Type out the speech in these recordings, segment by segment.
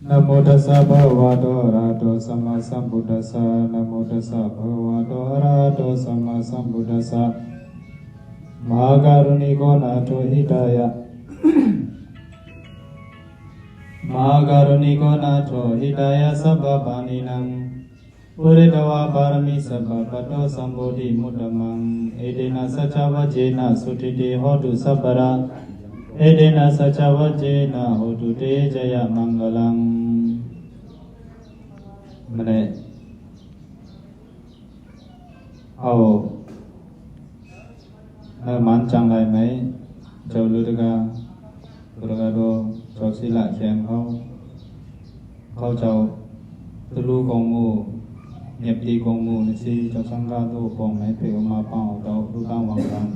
นะโมตัสสะภะคะวะโตอะระหะโตสัมมาสัมพุทธัสสะนะโมตัสสะภะคะวะโตอะระหะโตสัมมาสัมพุทธัสสะมหาการุณิโกนาโถหิตายะมหาการุณิโกนาโถหิตายะสัพพะปานินังปุริตวะปารมิสัพพะปัตโตสัมโพธิมุตตมังเอเดนะสัจจวัจเจนะสุติเตโหตุสัพพะระเอเดนะสัจจวัจเจนะโหตุเตจยะมังกลังมะเนเอามันจังไรไหมเจ้ารู้ด้วยกันรู้กันดูเจ้าศิลาแข็งเขาเจ้าตะลูกองมูเงียบดีกองมูนี่สิเจ้าสังฆาตุกองไหนเปออกมาเป้าเจ้ารู้ตั้งวังรัง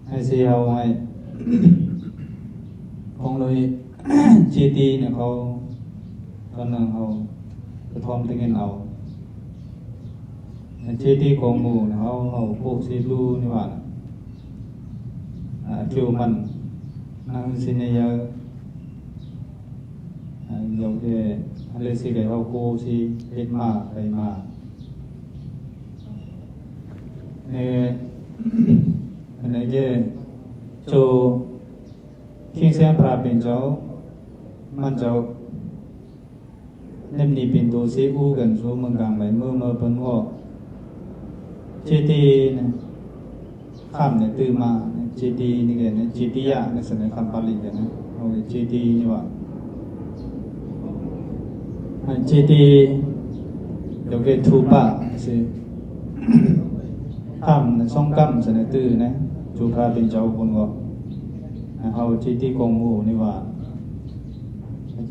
ให้สิเอาไว้ของเลยจีตีเนี่ยเขาตอนนั้นเขากระทอมตึงเงินเอาจีตีกองมูเนี่ยเขาพวกสิลูนี่ว่าทิวมันนั่งสิเนี่ยเยอะเดี๋ยวแกอะไรสิเดี๋ยวเขาโคสิเฮ็ดมาไปมาเนี่ยอันนี้เจ้โจคิงเสียงพระเป็นเจ้ามันเจ้าเล่มนี้เป็นตัวสิอู้กันสู่เมืองกลางไปเมื่อเพิ่นว่าเจดีนะข้ามเนี่ยตื่นมาเจดีนี่แกนะเจดียะในสมัยคำปาลีนะเอาเจดีนี่ว่าเจดีเดี๋ยวแกทูปะสิข้ามซ่องกัมสมัยตื่นนะจูพระเป็นเจ้าคนว่าเอาเจดีกองหมู่นี่ว่า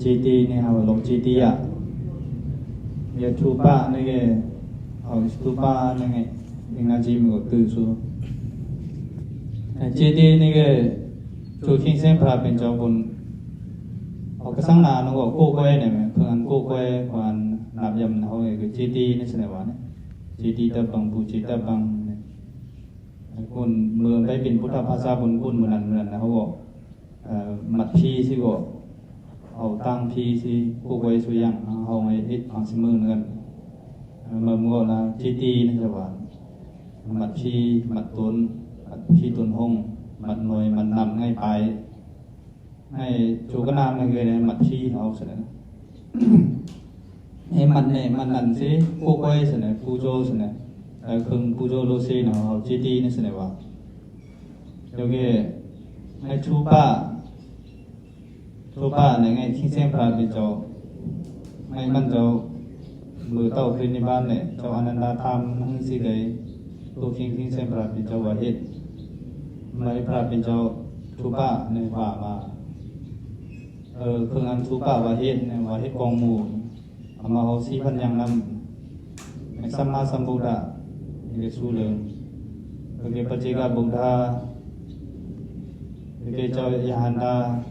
เจดีนี่เอาลงเจดียะอย่าทูปะนี่แกเอาทูปะนี่ไงยังน่าจีมก็ตื่นสู้เจดีนี่แกจูคิงเส้นพระเป็นเจ้าคนเอากระสังนาnó gọi cô quay này mà thường ăn cô quay còn nạp dầm nó gọi cái chi ti nó sẽ là bảo này chi ti tập bằng bù chi tập bằngคนเมืองได้เป็นพุทธภาษาบนกุนเหมือนนั้นนะเขาบอกมัดพีสิก็เอาตั้งพีสิกูไว้สุยังเอาไว้เฮ็ดของสิมือเหมือนกันเมื่อก่อนนะจีตีนี่จะว่ามัดพีมัดต้นมัดพีต้นหงมัดหน่วยมัดนำง่ายไปให้จูกนามนั่นคือมัดพีเอาซะนะให้มันเนี่ยมันนั่นสิกูไว้ซะนะกูโจซะนะคือปูโจโลเซเนาะจีตีนี่สิเนี่ยว่าเดี๋ยวแกให้ทูปะในไงที่เส้นพระเป็นเจ้าให้มันเจ้ามือเต้าขึ้นในบ้านเนี่ยเจ้าอนันดาธรรมทั้งสิเลยตัวคิงเส้นพระเป็นเจ้าว่าเฮ็ดไม่พระเป็นเจ้าทูปะในว่ามาคืออันทูปะว่าเฮ็ดเนี่ยว่าเฮ็ดกองหมู่เอามาเอาสิพันยังนำในสัมมาสัมพุทธะke sulung ke pajika buddha ke chao yahanda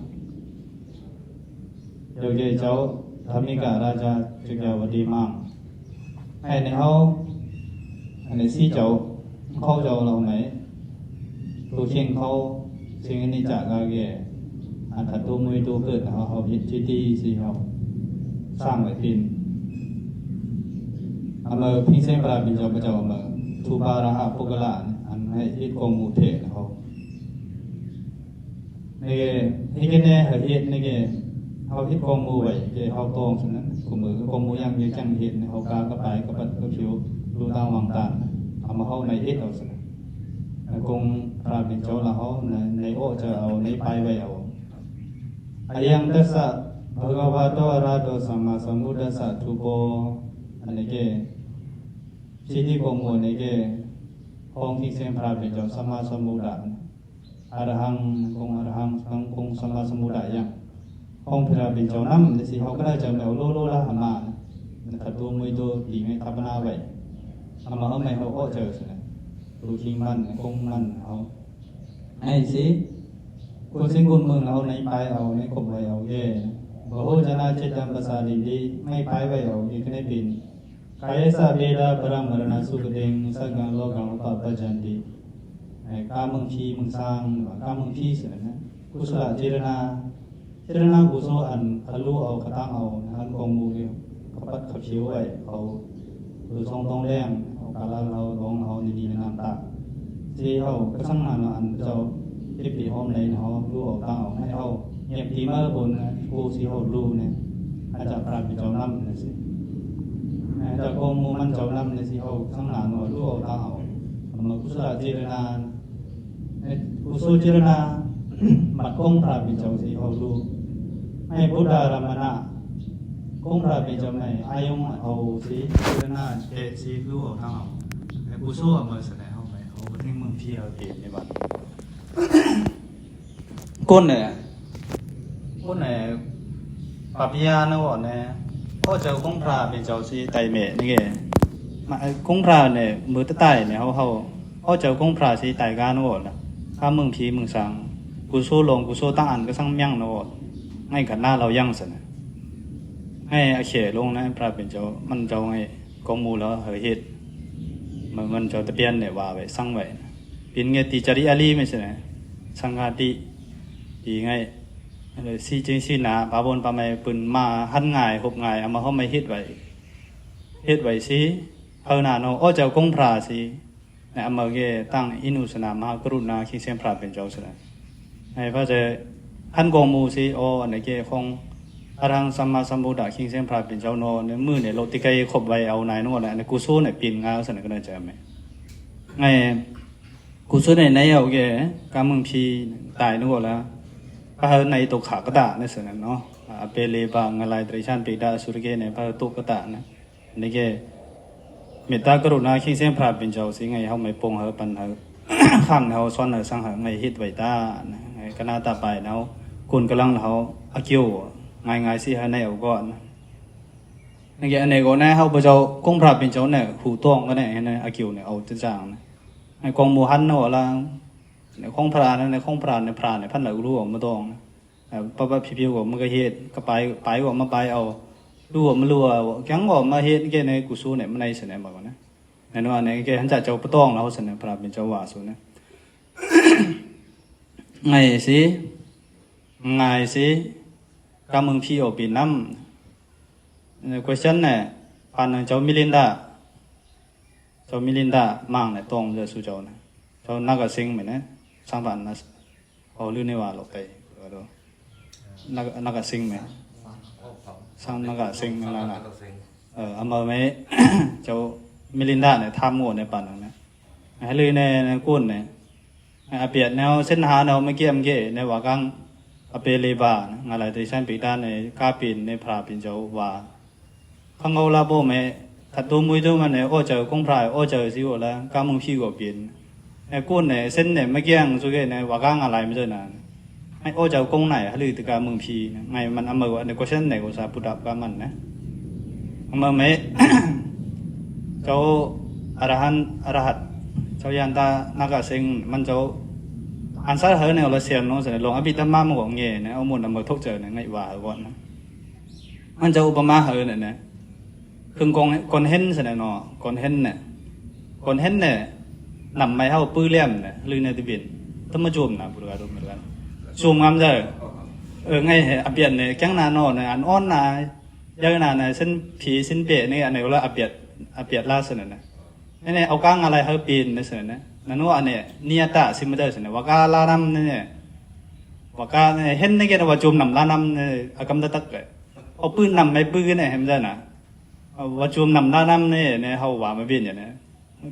ke chao dhamika raja Jagjawadi mang hai này hao này si chao khâu chao là hôm nay tu chiên khâu chiên này trả ga keอันถัดตัวมือตัวเกิดเขาเฮ็ดที่สิเขาสร้างไว้เป็นอำพิงเส้นพระเป็นเจ้าพระเจ้าอำทูปาระหะปุกละอันให้เฮ็ดกองหมู่เถะเขานี่เฮ็ดแน่เฮ็ดนี่เขาเฮ็ดกองหมู่ไว้เขาตองฉะนั้นกูมือกองหมู่ยังอยู่จังเฮ็ดเขากากระปายกระปัดกระผิวดูตามวังตาเอามาเฮาในเฮ็ดเอาซะกองพระเป็นเจ้าละเฮาในโอจะเอาในไปไว้เอาอายังตัสสะภะคะวะโตอะระหะโตสัมมาสัมพุทธัสสะทุโปอันนี้แกชีที่กองหมู่นี่แกของที่เส้นพระเป็นเจ้าสัมมาสัมพุทธะอรหังคงอรหังสังคงสัมมาสัมพุทธะยังของพระเป็นเจ้านำสิเฮาก็ได้จะเอาโลละหมาถ้าตัวมือตัวดีไงทับนาไว้เอามาเฮาไม่เฮาก็เจอซั่นตัวจริงมันคงมันเฮาไอ้สิกูสิงกุนมึงเอาในไปเอาในคบไว้เอาแย่บ่โหจนะจิตตังประสาดิดีไม่ไปไว้เอาอีกได้เป็นกายสะเวดาปรมรณสุขเดงสังฆโลกังปะปะจันติกามึงพีมึงสร้างกามึงพีสินะกุศลเจรณาเจ จารณากุศลอันรู้เอากระตั้งเอาอันกองมูเนี่ยเขาปัดเขาชิวไว้เขาหรือทรงต้องแรงเอากาลาเราลองเอาดีๆในน้ำตาที่เขาก็สั่งงานอันเจ้าที่ปีห้อมในเขารู้เอาตั้งเอาให้เขาเงียบทีเมื่อบนกูที่เขารู้เนี่ยอาจจะปราบเป็นเจ้าน้ำเนี่ยสิแต่กองมูมันเจ้าน้ำเนี่ยสิเขาสั่งงานเอารู้เอาตั้งเอามันกุศลเจรนากุศลเจรนามัดกงปราบเป็นเจ้าสิเขารู้ให้พุทธารามณะกงปราบเป็นเจ้าไหนอายุเอาสิเจรนาเอสิรู้เอาตั้งเอาให้กุศลเอามาแสดงเข้าไปเอาที่เมืองพี่เอาเก็บในบัดก้นเนี่ยปัปยานะวะเนี่ยพ่อเจ้ากงพระเป็นเจ้าสิไตเมนี่ไงมากงพระเนี่ยมือตะไตเนี่ยเขาพ่อเจ้ากงพระสิไตกานะวะนะข้ามึงผีมึงสังกูสู้ลงกูสู้ตั้งอันก็สั่งยั่งนะวะให้ขันหน้าเรายั่งสินะให้อาเขลงนะพระเป็นเจ้ามันเจ้าไงกองมูแล้วเหยเหตุมันเจ้าตะเปียนเนี่ยว่าไว้สั่งไว้เป็นไงติจริอาลีไม่ใช่ไหมสังฆาติดีไงซีจริงซีหนาปาบนปาไม่ปืนมาหันง่ายหบง่ายเอามาเขาไม่เฮ็ดไว้สิเอาหน้าโนอ้อเจ้ากงพระสิเนี่ยเอามาเกตั้งอินุสนามหากรุณาคิเซมพระเป็นเจ้าสินะให้พระเจ้าหันกองมูสิอ้อในเกของอรังสัมมาสัมพุทธะคิเซมพระเป็นเจ้าโนเนี่ยมือเนี่ยโลติกายขบไว้เอานายโนเนี่ยในกุศลเนี่ยปีนงาสินะก็ได้เจอไหมไงกุศลในเอาเกกามึงพีตายโนแล้วพระในตุขากตะนี่สินะเนาะเปเลบางอะไรตริชันปีดาสุรเกเนี่ยพระตุกตะนะนี่เกเมตตากรุณาคิงเส้นพระเป็นเจ้าสิไงเขาไม่ปงเขาปันเขาข้างเขาซ้อนเขาสังหารไงฮิตไว้ตาไงคณะตาไปเขาคุณกำลังเขาอากิวง่ายๆสิให้ในเอาก่อนนี่เกอันนี้ก็แน่เขาพระเจ้ากงพระเป็นเจ้าเนี่ยหูต้องก็เนี่ยในอากิวเนี่ยเอาจะจางไอ้กองมูฮันเนาะละในข้องพระนั่นในข้องพระในพระในพันหลักรู้ออกมาตองป้าพี่ๆก็มันก็เฮ็ดก็ไปก็มาไปเอารู้มันรู้ยังก็มาเฮ็ดแกในกุศลเนี่ยมันในสนามบ่นะในนั้นในแกหันจะเจ้าปะต้องแล้วสนามพระเป็นเจ้าว่าสุนะไงสิกำมึงพี่เอาปีน้ำใน question เนี่ยผ่านเจ้ามิลินดามั่งเนี่ยตรงจะสู่เจ้านะเจ้านักสิงเหมือนนะสร้างบ้านนะเอาลื่นในว่าหลบไปนักสิงไหมสร้างนักสิงอะไรนะเอามาไหมเจ้ามิลินดาเนี่ยทำหมดในป่านนั้นนะให้เลยในกุ้นเนี่ยอาเปียดแนวเส้นหาแนวไม่เกี่ยมเกี่ยในว่ากังอาเปเลบาอะไรที่ฉันปีด้านในกาปินในพระปินเจ้าว่าข้างเอาลาโบไหมถ้าตัวมวยตัวมันเนี่ยโอ้เจ้ากงพระโอ้เจ้าสิวละกามึงพี่ก็เปลี่ยนไอ้กุ้นเนี่ยเส้นเนี่ยไม่เกี่ยงสุดเลยเนี่ยว่ากังอะไรไม่ใช่นะไอ้โอ้เจ้ากงไหนหรือตะการมึงพีไงมันเอามาว่าในก็เส้นไหนก็สาปุดับกันมันนะเอามาไหม เจ้าอรหัตเจ้ายันตานักสิงมันเจ้าอันซาเฮเนี่ยเราเสียนน้องเสนอลงอภิธรรมมันก็เงี้ยเนี่ยเอาหมดเอามาทกเจอเนี่ยไงว่าก่อนนะมันเจ้าอุปมาเฮเนี่ยนะคือกอนเห็นเสนอเนาะกอนเห็นเนี่ยนำไม่เข้าปื้อเลี่ยมเนี่ยลือในตะบินต้องมาจุ่มนะบุรุษดูเหมือนกันจุ่มงามเจอไงอภิญเนี่ยแก้งนานอนเนี่ยอันอ้อนนาเยอะนานเนี่ยเส้นผีเส้นเปะเนี่ยอันนี้เราอภิญล่าเสนอนะเนี่ยเอาก้างอะไรเขาปีนเนี่ยเสนอนะนั่นว่าเนี่ยนิยตะสิมาเจอเสนอว่ากาลานำเนี่ยว่ากาเนี่ยเห็นเนี่ยแกว่าจุ่มนำลานำเนี่ยอากำตะตักเลยเอาปืนนำไม่ปืนเนี่ยเห็นไหมนะว่าจุ่มนำลานำเนี่ยเขาว่าไม่เป็นอย่างนี้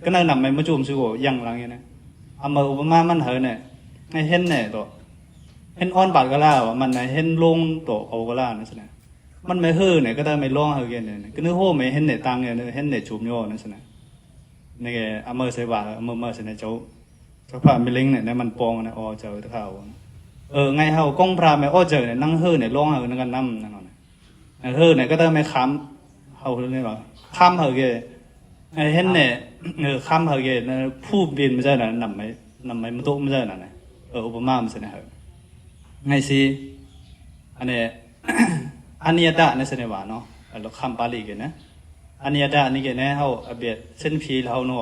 ก็นั่งนำไม่มาจุ่มสู้ยังหลังอย่างนี้เอามาอุปมามันเหรอเนี่ยให้เห็นเนี่ยตัวเห็นอ้อนบาดก็ล่าว่ามันเห็นลงตัวเอาก็ล่านั่นสินะมันไม่เฮ่อเนี่ยก็ได้ไม่ร้องเฮ่อกันเนี่ยก็นึกโหไม่เห็นเนี่ยตังเนี่ยเห็นเนี่ยจุ่มโยนั่นสินะนี่แกอเมอร์เซบาอเมอร์เซนเจ้าพระมิลิงเนี่ยมันปองนะอ๋อเจ้าตะข่าวไงเฮากงพระไม่อ๋อเจ้าเนี่ยนั่งเฮ่อเนี่ยร้องเฮ่อนั่งกันน้ำนั่นน่ะเฮ่อเนี่ยก็ได้ไม่ค้ำเฮาเนี่ยหรอค้ำเฮ่อแกเห็นเนี่ยค้ำเฮ่อแกผู้บินไม่ใช่น่ะนำไม่มาตุไม่ใช่น่ะอุปมาไม่ใช่น่ะไงสิอันนี้อันนี้ตะนี่เสนอว่าเนาะเราคำปาลีกันนะอันนี้ดานี่กันเนี่ยเขาเบียดเส้นผีเขาโน่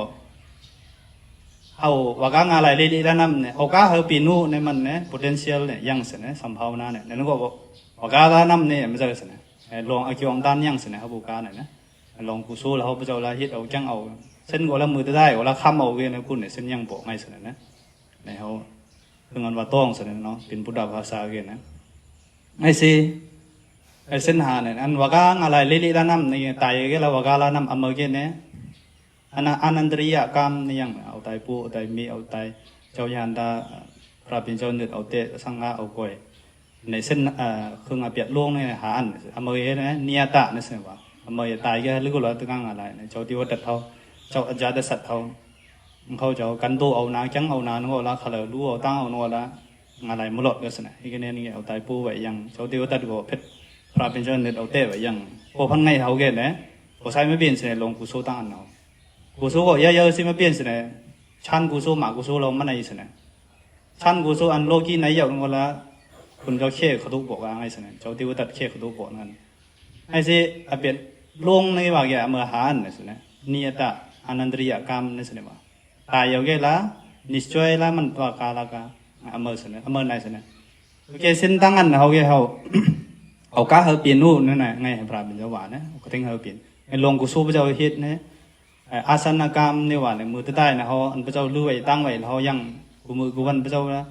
เขาว่าก้างอะไรเรื่อยๆแล้วนั่นเนี่ยเขาก้าเขาปีนู่เนี่ยมันเนี่ย potential เนี่ยยังเสนอสัมภาระเนี่ยนั่นก็บอก ว่ากาลาน้ำเนี่ยมันจะสินะลองเอาเกี่ยวกับด้านยังสินะเขาบุกาหน่อยนะลองกูสู้แล้วเขาไปเจ้าละฮิตเอาจังเอาเส้นก็ละมือได้ก็ละคำเอาเวียนนะคุณเนี่ยเส้นยังบอกไม่สินะในเขาเรื่องอันว่าต้องสินะเนาะเป็นพุทธภาษาเวียนนะไอ้สิไอ้เส้นหาเนี่ยอันว่ากาอะไรลิลิละน้ำนี่ตายก็แล้วว่ากาละน้ำอเมริกันเนี่ยอันนันตริยกรรมนี่ยังเอาตายปูเอาตายมีเอาตายเจ้ายันดาพระเป็นเจ้าเนื้อเอาเตะสังฆาเอาก้อยในเส้นเครื่องอาเปียดล่วงเนี่ยหาอันอเมริกันเนี่ยเนียตะนี่สิว่าอเมริกันตายก็ลึกกว่าตึกงอะไรเจ้าที่วัดเขาเจ้าอาจารย์สัตว์เขาเจ้ากันโตเอานาจังเอานาโน่ละขลุ่รู้เอาตั้งเอาโน่ละอะไรมุลดก็สินะอีกเนี่ยนี่เอาตายปูไว้ยังเจ้าที่วัดก็เพชรพระเป็นเจ้าเนื้อเอาเตะไว้ยังพอพังในเขาเกิดเนี่ยพอใช้ไม่เปลี่ยนสิลงกุศลตั้งอันเอากุศลก็เยอะๆสิไม่เปลี่ยนสินะชั้นกุศลหมากุศลเราไม่ในสินะชั้นกุศลอันโลกีไหนอย่างนั้นละคุณเจ้าเชี่ยเขาทุกบอกว่าไงสินะเจ้าที่วัดเชี่ยเขาทุกบอกนั่นไอ้สิอาเปลี่ยนลงในว่าแกเมื่อหาอันนี่สินะนิยตะอนันตริยกรรมนี่สินะว่าตายอย่างแกละนิจอยละมันตัวกาลกาอเมริสินะอเมริไหนสินะโอเคเส้นตั้งอันเขาแกเขาเอาก้าเขาเปลี่ยนนู่นนั่นแหละไงพระเป็นเจ้าว่านะก็ทิ้งเขาเปลี่ยนไอ้ลงกุศลพระเจ้าเฮ็ดนะอาสนกรรมนี่ว่าเนี่ยมือใต้นะเขาอันพระเจ้าลื้อไว้ตั้งไว้เขายังกูมือกูวันพระเจ้านะ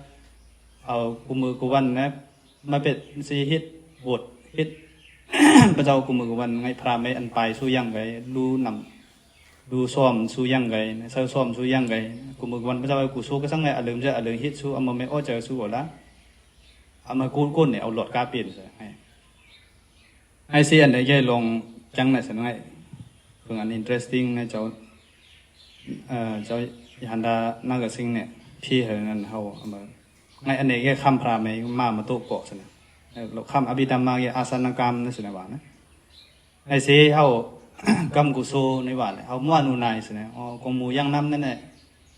เอากูมือกูวันนะมาเป็นสีฮิตบทฮิต พระเจ้ากูมือกูวันไงพระไม่อันไปสู้ยังไงดูนำดูซ้อมสู้ยังไงเซอร์ซ้อมสู้ยังไงกูมือกูวันพระเจ้ากูสู้ก็สังไงอารมณ์จะอารมณ์ฮิตสู้เอามาไม่อ้อเจอสู้ละเอามากู้เนี่ยเอาหลอดกาเปลี่ยนใช่ไอ้เสียนได้แค่ลงจังไหนสักหน่อยเพื่ออัน interesting นะเจ้าเจ้ายันดานักสิ่งเนี่ยพี่เห็นนั่นเขาเอามาไงอันนี้แค่คำพระไม่มาตุโกะสินะเราคำอภิธรรมมาแค่อาสนกรรมนั่นสินะว่านะไอ้เสียเขากรรมกุศลในว่าเลยเขาม้วนนูนายสินะอ๋อกงมูย่างน้ำนั่นแหละ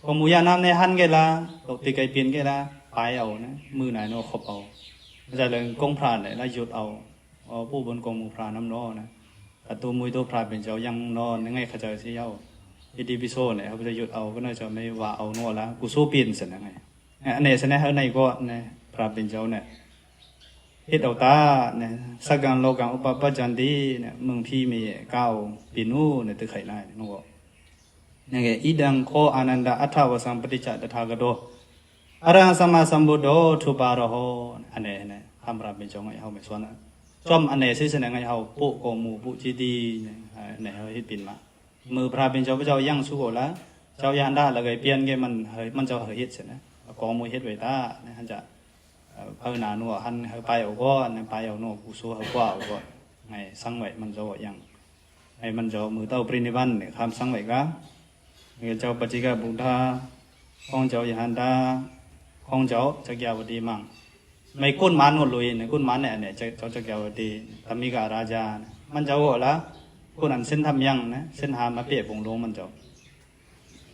กงมูย่างน้ำในหันแกละตกตีไก่เปลี่ยนแกละไปเอานะมือไหนโน่ขบเอาจะเลยกงพระเนี่ยแล้วหยุดเอาผู้บนกองมูพระน้ำนอนะตัวมวยตัวพระเป็นเจ้ายังนอนยังไงขจายเสียเอาอีดีพิโซเนี่ยเขาจะหยุดเอาก็น่าจะไม่ว่าเอานอละกูสู้ปีนเสร็จยังไงอันนี้เสนอให้ในก็เนี่ยพระเป็นเจ้าเนี่ยเฮ็ดเอาตาเนี่ยสักการโลกังอุปปัจจันติเนี่ยมึงพี่มีก้าวปีนูเนี่ยตึกไข่ได้นก็นี่ไงอีดังโคอนันดาอัฏฐวสัมปติจตถาคโตอรหังสัมมาสัมพุทโธทุปาระโหอันนี้เนี่ยคำพระเป็นเจ้าไงเขาไม่สวนนะจอมอันไหนสิ่งไหนไงเขาปุ๊กองมูปุ๊จีดีเนี่ยเขาฮิตปินมามือพระเป็นเจ้าพระเจ้ายั่งสู้ละเจ้ายันได้แล้วก็เปลี่ยนแกมันเจ้าฮิตเสร็จนะกองมูฮิตไว้ตาเนี่ยท่านจะเพิ่นนานัวหันเขาไปเอาก็เนี่ยไปเอาโน่กูสู้เขากว่าเอาก็ไงสังไว้มันเจ้ายังไอ้มันเจ้ามือเต้าปรินิพานเนี่ยคำสังไว้ก็เจ้าปัจจิกาบุตรของเจ้ายันดาของเจ้าจักรยาวดีมั่งไม่กุ้นมันหมดเลยเนี่ยกุ้นมันเนี่ยเจ้าจักรยาวดีธรรมิการาชามันเจ้าก็ละกุ้นอันเส้นทำยังนะเส้นหามาเปียบงลงมันเจ้า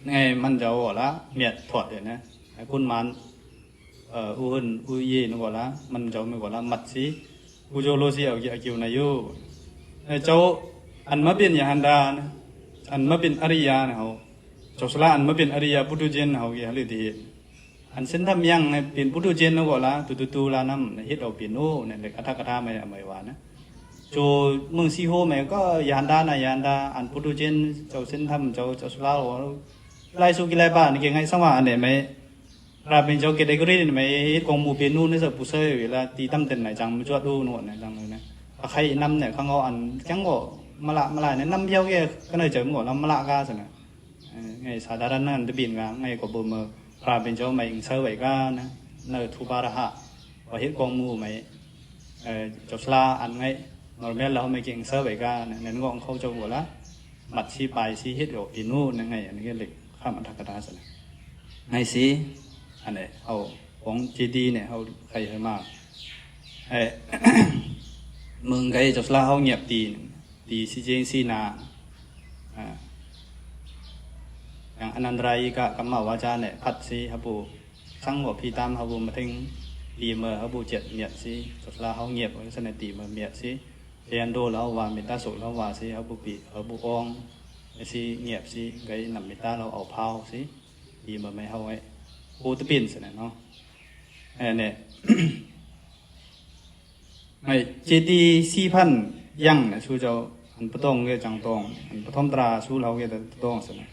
ไงมันเจ้าก็ละเมียดถอดเลยนะกุ้นมันอุหนอุเยนก็ละมันเจ้าไม่ก็ละมัดสิอุโจโลสิเอาเกี่ยวนายุเจ้าอันมาเป็นอย่างฮันดาอันมาเป็นอริยาเนี่ยเขาเจ้าสละอันมาเป็นอริยาปุถุชนเขาอย่างเลยทีอันเส้นทำยังเป็นปุถุชนนั่นก็ละตุละน้ำฮิตเอาเปลี่ยนโน่เนี่ยเด็กอัฐกถาไม่ว่านะโจมึงซีโฮแม่ก็ยันดานะยันดาอันปุถุชนเจ้าเส้นทำเจ้าสละไล่สุกิไล่บ้านนี่เก่งไงสังว่าอันเนี่ยไม่ราเป็นเจ้าเกดเกอรี่เนี่ยไม่ฮิตกองมูเปลี่ยนโน่นี่สับปุเซ่เวลาตีตั้มเต็นไหนจังมันจวดดูโน่เนี่ยจังเลยนะใครนำเนี่ยข้างเอาอันจังก็มาละเนี่ยนำเยอะแยะก็เลยเจอมึงก็นำมาละก้าสินะไงสาธารณนั่นจะบินกันไงก็บ่มาพระเป็นเจ้าไม่อิงเสวยกันนะเนื้อทุบาระหะว่าเห็ดกองมูไม่เจ้าสลาอันไงนอร์เมลเราไม่เก่งเสวยกันเนี่ยก็เขาเจ้าหัวละมัดชีไปชีเห็ดออกปีนู่นยังไงอันนี้ก็เล็กข้ามอันทักกระดาษสิไงสิอันนี้เอาของจีดีเนี่ยเอาใครให้มากมึงไงเจ้าสลาเขาเงียบตีซีเจงซีนาอย่างอนันตรายกะกัมมาวาจาเนี่ยพัดซีฮับบูสังหัวพีตามฮับบูมาถึงตีเมื่อฮับบูเจ็ดเมียดซีสุดละเขาเงียบไว้สนตีเมื่อเมียดซีเรียนโดแล้วว่าเมตตาสุแล้วว่าซีฮับบูปีฮับบูองซีเงียบซีไงนำเมตตาเราเอาเผาซีตีเมื่อไม่เข้าไว้กูตะปินสินะเนาะเนี่ย ไม่เจดี4,000ยังนะชูเจ้าอันปตองเกจังตองอันปฐมตราชูเราเกตตองสนะ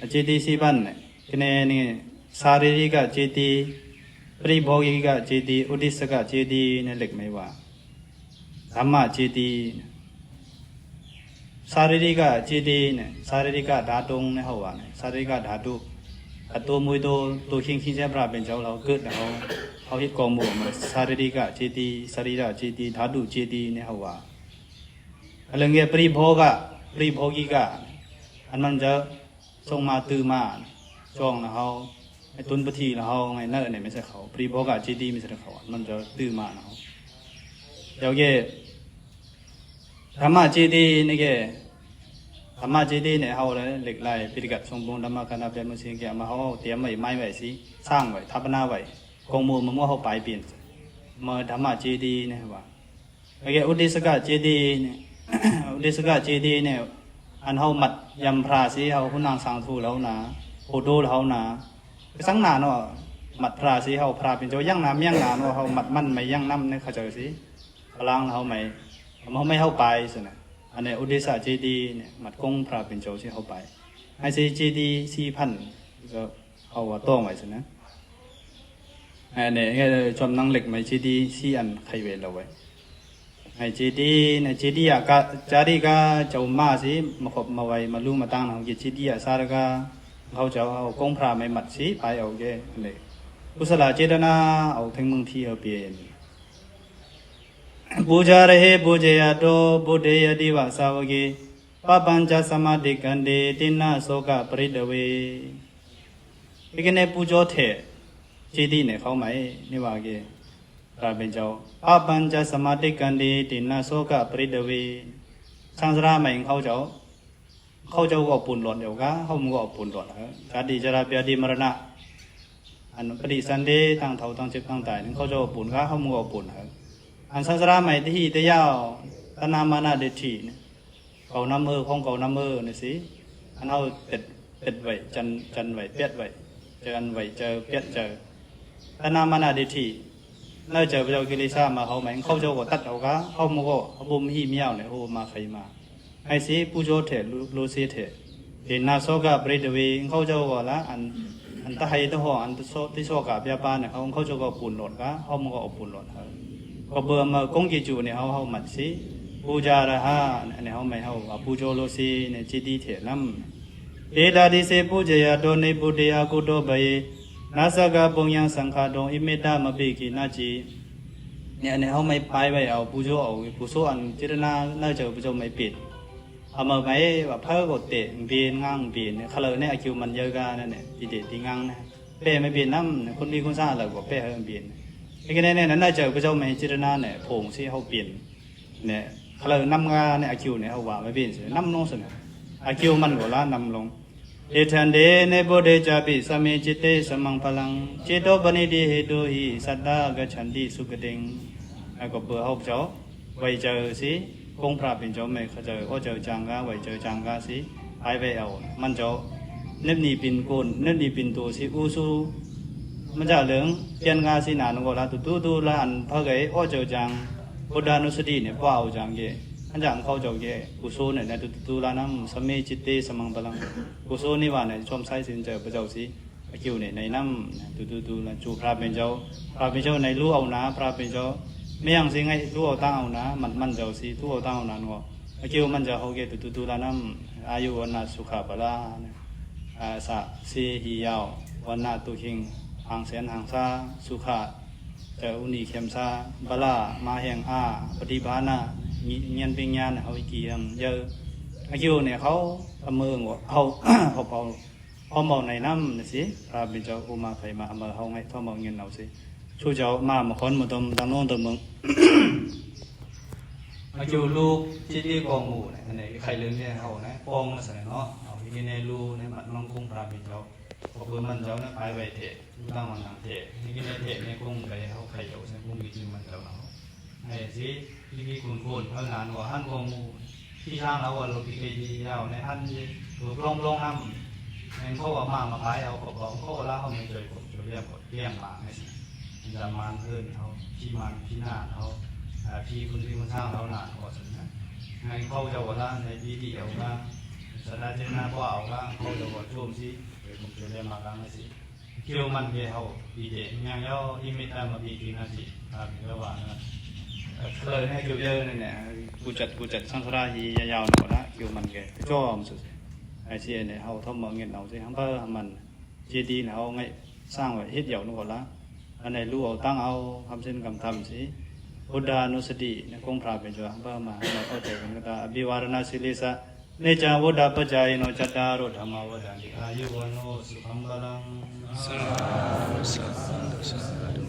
เจดี4,000เนี่ยทีนี้นี่สารีริกเจดีปริโภกิกเจดีอุดิสกเจดีเนี่ยเล็กไม่ว่าธรรมะเจดีสารีริกเจดีเนี่ยสารีริกธาตุเนี่ยเขาว่าเนี่ยสารีริกธาตุตัวมวยตัวขิงขิงเจ้าพระเป็นเจ้าเราเกิดแล้วเขาฮิตกองมือมาสารีริกเจดีสารีระเจดีธาตุเจดีเนี่ยเขาว่าอะไรเงี้ยปริโภกิกอันมันจะส่งมาตื่นมาจ้องนะเขาไอ้ตุนปฏินะเขาไงนั่นเนี่ยไม่ใช่เขาปริโภกเจดีไม่ใช่เขามันจะตื่นมานะเขาเดี๋ยวเงี้ยธรรมะเจดีนี่เงี้ยธรรมะเจดีเนี่ยเขาเลยเหล็กไหลปิฎกทรงบงธรรมะคณะเป็นมุสิงเกี่ยมาเขาเตรียมไว้ไม้ไว้สิสร้างไว้ทับหน้าไว้กองมือมันว่าเขาไปเปลี่ยนมาธรรมะเจดีเนี่ยว่าไอ้เงี้ยอุดิสกเจดีเนี่ยอุดิสกเจดีเนี่ยอันเขามัดยำพระสิเขาคุณนางสังทูแล้วนะโหดูแล้วนะสังนานเนาะมัดพระสิเขาพระเป็นเจ้าย่างน้ำย่างน้ำเขามัดมันไม่ย่างน้ำเนี่ยเขาเจอสิพลังเขาไม่เข้าไปสินะอันนี้อุดิสกเจดีเนี่ยมัดกงพระเป็นเจ้าสิเข้าไปไอ้สิเจดี4,000ก็เขาว่าต้องไว้สินะอันนี้ก็จำนั่งเหล็กไม่เจดี4 อันใครเวรเราไว้ไอ้เจดีเนี่ยเจดีอะก็จาริกาเจ้ามาสิมาขบมาไว้มาลุมาตั้งนะเจดีอะสารกาเขาจะเอากงพระไม่มัดสิไปเอาแกเลยกุศลเจตนาเอาทั้งเมืองที่เอาเปลี่ยนบูชาเรบูเจยโตบุเดยดิวะสาวกีปปัญจสมาธิกันเดตินาโสกปริดเวอีกเนี่ยปูโจเถเจดีเนี่ยเขาไหมนี่ว่าแกพระเป็นเจ้าปปัญจสมาธิกันเดตินาโสกปริดเวสังสารใหม่เขาเจ้าก็ปุ่นหลอดเดียวกันเขามึงก็ปุ่นหลอดชาติจราเปียดีมรณะอันปฏิสันเดตั้งเท่าตั้งจิตตั้งใจนั่นเขาจะปุ่นกันเขามึงก็ปุ่นอันสังสารใหม่ที่เตี้ยาวตนามานาเดชีเขาน้ำมือของเขาน้ำมือนี่สิอันเขาเป็ดไว้จันไว้เปียดไว้เจออันไว้เจอเปียดเจอตนามานาเดชีน่าจะไปเอากิเลสมาเขาไหมเขาจะก็ตัดเอากันเขามึงก็เขาบุมหีเมียวเนี่ยโอ้มาใครมาไอ้สิผู้โจเถลูเสียเถเห็นนาโซกะปริดเวเขาจะก็ละอันตะไฮตะหัวอันที่โซกะเปียปานเนี่ยเขาจะก็ปุ่นหลอดกันเขามึงก็ปุ่นหลอดก็เบื่อมากงกิจูเนี่ยเขามัดสิปูจาระฮะเนี่ยเขาไม่เขาปูโจโลสีเนี่ยจิตติเถน้ำเอดาดิเสปูเจียโดในบุตรยากุโตเบยนาสกะปุญญังสังฆาดงอิเมตามะปิกินาจีเนี่ยเขาไม่ไปไว้เอาปูโจเอาปูโซอันจิตนาน่าจะปูโจไม่ปิดเอามาไม่แบบเพิ่งกดเตะเบียนงั่งเบียนเนี่ยเขาเลยเนี่ยคิวมันเยอะกันนั่นเนี่ยปีเตะตีงั่งนะเป้ไม่เบียนน้ำคนมีคนสร้างเลยบอกเป้ให้เบียนไอ้แค่นี้เนี่ยน่าจะปูโจไม่จิตนาเนี่ยผงสิเขาเปลี่ยนเนี่ยเขาเลยน้ำงาเนี่ยคิวเนี่ยเขาว่าไม่เบียนสิน้ำลงสิเนี่ยคิวมันก็ละน้ำลงเอทันเดเนโบเดจาปิสมิจิตเตสมังพลังเจโตปนิดิเหตุหิสัตตากฉันติสุกเด้งไอ้ก็เปิดเขาเจ้าไว้เจอสิกงพระเป็นเจ้าไม่เขาเจอโอเจอจังกาไว้เจอจังกาสิไปไปเอามันเจ้าเน็บนีปินโกนเน็บนีปินตัวสิอูซูมันจะเหลืองเปียนกาสินานก็ละตูละอันพระเกยโอเจอจังพุทธานุสติเนี่ยว่าเอาจังเกอันจังเขาเจ้าเกกุโซเนี่ยในตูละน้ำสมัยจิตเตสมังพลังกุโซนี่ว่าเนี่ยชมไซสินเจอพระเจ้าสิคิวเนี่ยในน้ำตูละจูพระเป็นเจ้าในรู้เอานะพระเป็นเจ้าไม่ยังสิไงรู้เอาตั้งเอานะมันเจ้าสิรู้เอาตั้งเอานั้นก็คิวมันจะเขาเกตูละน้ำอายุวันนาสุขาปลาสะเสียหิยาววันนาตุคิงหางเสียนหางซาสุขาเจ้าอุนีเข้มซาบลามาแห่งปฏิบานาเงียนเป็นงานเขาอีกอย่างเยอะไอ้คิวเนี่ยเขาประเมินว่าเขาเมาในน้ำนี่สิพระบิดาอุมาไฟมาเอาเขาไงเขาเมาเงินเอาสิชูเจ้ามาคนมาตมดังโน้นตมมึงไอ้คิวลูกจิตที่กองหมู่เนี่ยอันไหนใครเรื่องเนี่ยเขาเนี่ยปองมาใส่เนาะเอาที่ในรูเนี่ยมันน้องคุ้งพระบิดาพอเพื่อมันเจ้าเนี่ยไปไว้เถะตั้งวันหลังเถะนี่กินในเถะเนี่ยคุ้งไปเขาใครเจ้าเนี่ยคุ้งกินมันเจ้าเขาไอ้สิที่คุณเพราะนั้นว่าท่านกองมูที่ช่างเราว่าเราพิเศษเราในท่านถูกลงน้ำในเขาว่ามาพายเอาขบเขาว่าเขาไม่เจอเรียกมาไงสิจะมันเพื่อนเขาที่มันที่หน้าเขา พี่คุณที่คุณสร้างเราหนาก่อนนะให้เขาจะว่าในดีที่เอาบ้างสถานที่น่าว่าเอาบ้างเขาจะว่าช่วงที่ผมจะได้มาบ้างสิเกี่ยวมันเกี่ยวดีเด่นงานย่อที่ไม่ตามมาดีกินนะสิครับระหว่างนั้นเลยให้เกี่ยวเยอะเนี่ยกูจัดสังฆราชียาวๆหน่อยละเกี่ยวมันแกจ้อมสุดไอ้เสียเนี่ยเขาทำมาเงินเอาสิทั้งเพื่อมันเจดีเนี่ยเขาไงสร้างไว้เฮ็ดเดี่ยวนู่นละอันไหนรู้เอาตั้งเอาทำเส้นกำทำสิพุทธานุสติเนี่ยคงพระเป็นจ้าเพื่อมาให้เราเข้าใจกันก็ได้อภิวารณสิลิสะเนจาวุฒาปัจจัยโนจัตตารธรรมวดันติอายุวโนสุขังบาลัง สาธุ